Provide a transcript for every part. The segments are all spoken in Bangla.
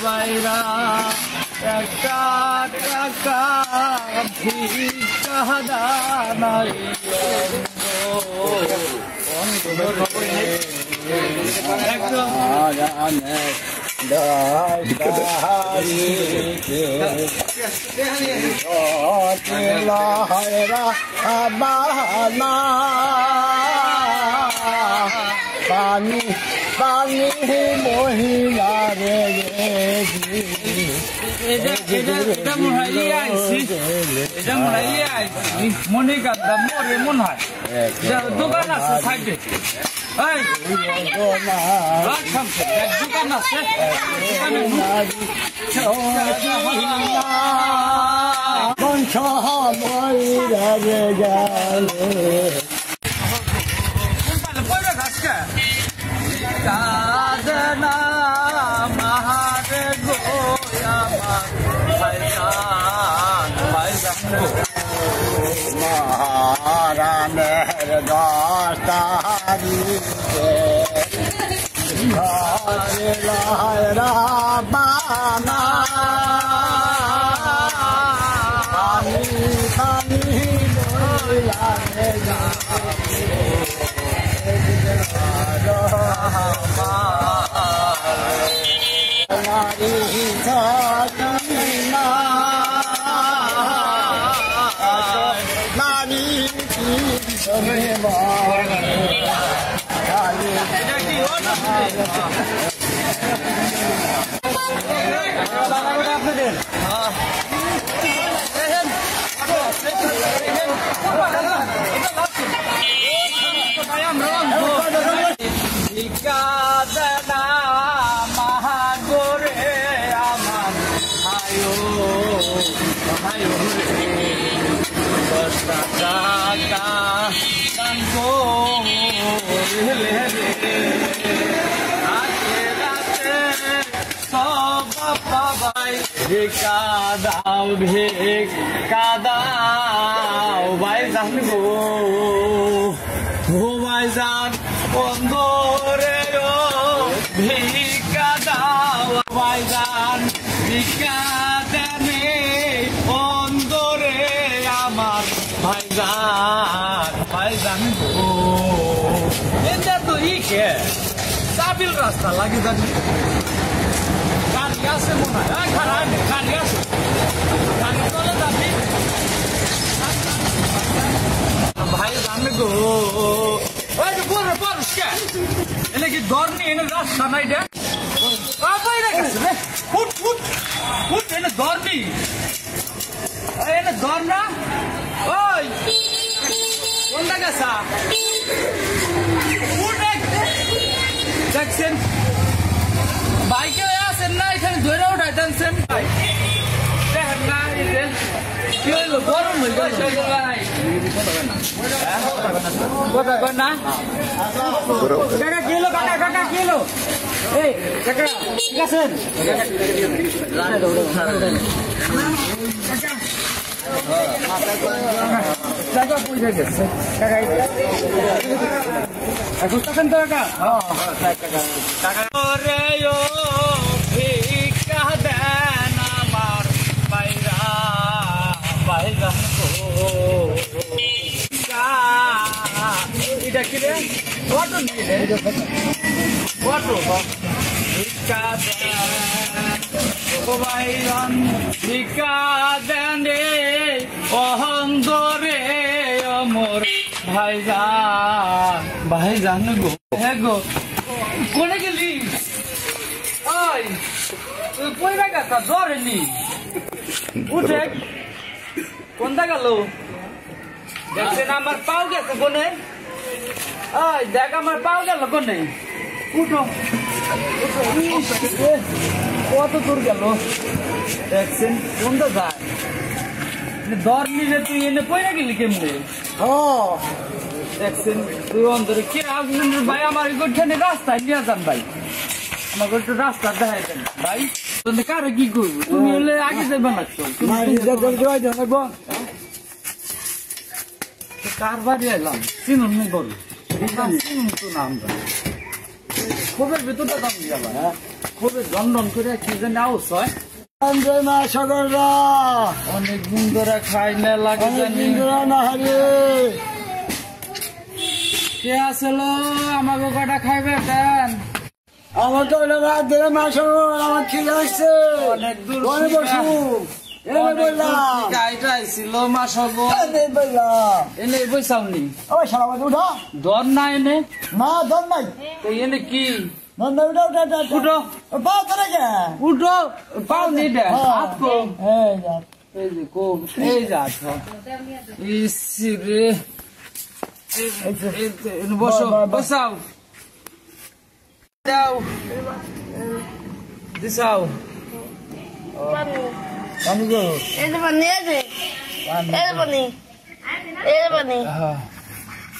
বাইরা একটা টাকা ভিক্ষা দানাই একদম পানি পানি মহিলা রে মনে কান্দা মরে মনে হয় দোকান আছে সাইডে দোকান আছে মহিলা রে গেলে কাদনা মাহারে গোয়া মহারানের দস্তারিতে রাবানা পানি পানি বইলারে কাদনা মহাগরে আমার হায়ো হায়ো দশটা টাকা দান করলে রাতে সব পাবাই ভিক্ষা দাও ভাই জান গো ভাই জান বন্ধরে ভিক্ষা দাও ভাইজান ভিক্ষা দেনে বন্ধরে আমার ভাইজান গো এটা তো ইকে সাবিল রাস্তা লাগে জানি গাড়ি আছে মনে হয় গাড়ি আছে গাড়ি চলে যাবি ভাইজান গো এনে কি ধর্নি এনে রাস্তা নাই দে বাইরে গেছে রে ফুট ফুট ফুট এনে ধর্নি এনে ধর না ওই কোনটা গেছা ফুট দেখছেন বাইকে আছেন না এখানে ধরে উঠাই দেনছেন দেখেন না কি হইলো গরম হয়ে গেল কথা কর না কাকা কিলো কাকা কিলো এই কাকা ঠিক আছেন কাকা পয়সা গেছে কাকা এখন তখন তো কাকা কাকা রে ও ভিক্ষা দেন আমার বাইরা বাইরা এটা কি রে অটো নিয়ে অটো ভিক্ষা দেন ভিক্ষা দেন রে অহংরে অমর ভাইজান গো হ্যাঁ গো কোনে গেলি ওই পয়রা গাছা জ্বরে নি উঠে কোনটা গেল দেখছেন আমার পাও গেছে কোনে ওই দেখ আমার পাও গেল কোনে উঠো কত দূর গেল দেখছেন কোনটা যায় দর নিলে তুই এনে পয়রা গেলি কেমনে দেখছেন তুই অন্তরে কে আসবেন ভাই আমার গোটানে রাস্তায় নিয়ে যান ভাই আমার গোটা রাস্তা দেখাই দেন ভাই তুমি কারে কি করবো তুমি হলে আগে যাবে না কার বাড়ি এলাম চিনুন করো চিনুন তো নাম খুবের ভিতরটা দাম দিয়ে যাবা হ্যাঁ খুবের দন করে কি যেন আউস হয় আন্দে মা সকলরা অনেক দিন ধরে খাই না লাগে জানি না হারে কে আসলো আমাকে কটা খাইবে দেন আমার তো রাত ধরে মা সকল আমার খিদে আসছে অনেক দূর বসু এনে বললাম গাইটাই ছিল মা সব এনে বললাম এনে বইসাওনি ও শালা বাজে উঠা দর না এনে না দম নাই তো এনে কি দম নাই উঠা উঠো পা ধরে গে উঠো পাও নি দে হাত কো এই যা এই যে কো এই যা তো ইসরে এনে বসো বসাও দাও দিসাও পানি গো Ele banheiro. Ele banheiro. Ele banheiro.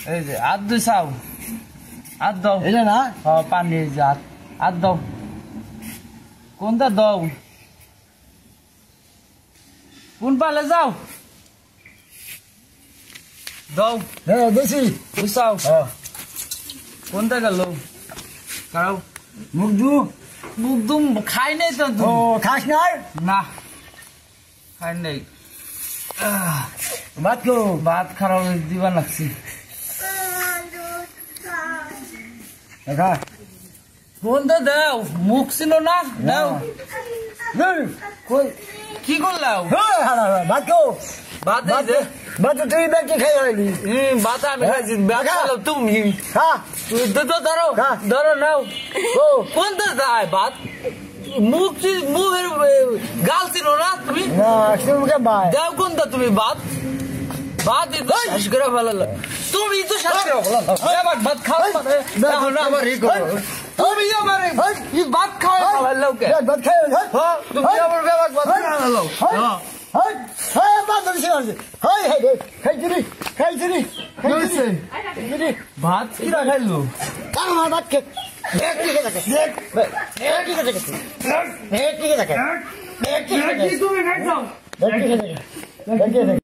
এই যে হাত দিসাও হাত দাও এটা না হ্যাঁ পানি হাত হাত দাও কোনটা দাও কোন পালে যাও দাও হ্যাঁ বেশি দিসাও হ্যাঁ কোনটা গেল কারো মুখ দু মুখ দুম খাই নাই তো ও তুমি খাস নাই না খাই নাই ভাত কো ভাত খারাপ দিবা লাগছি দেখা কোনটা দাও মুখ ছিল না দাও কই কি করলাও হ্যাঁ হ্যাঁ ভাত কো ভাত এই যে ভাত তুই বেঁচে খেয়ে হইলি ভাত আমি খাইছি ভাত খালো তুমি খা তুমি তো ধরো হ্যাঁ। ধরো নাও ও কোনটা যায় ভাত মুখের গাল ছিল না তুমি না শুনকে ভাই দাও কোনটা তুমি ভাত ভাত এই তো শেষ করে ফেলালো তুমি তো শেষ করে ফেলালো এবার ভাত খাও মানে দেখো না আমার ই করো তুমি আমার এই ভাত খাও ফেলালো কে ভাত খেয়ে হ্যাঁ তুমি আমার বেবাক ভাত ফেলালো হ্যাঁ হ্যাঁ হ্যাঁ ভাত দিছি হাই হাই খাইছিনি খাইছিনি খাইছিনি ভাত কি খাইলো আমার ভাত কে এক দিকে থাকে এক দিকে থাকে এক দিকে থাকে এক দিকে থাকে তুমি খাইছো এক দিকে থাকে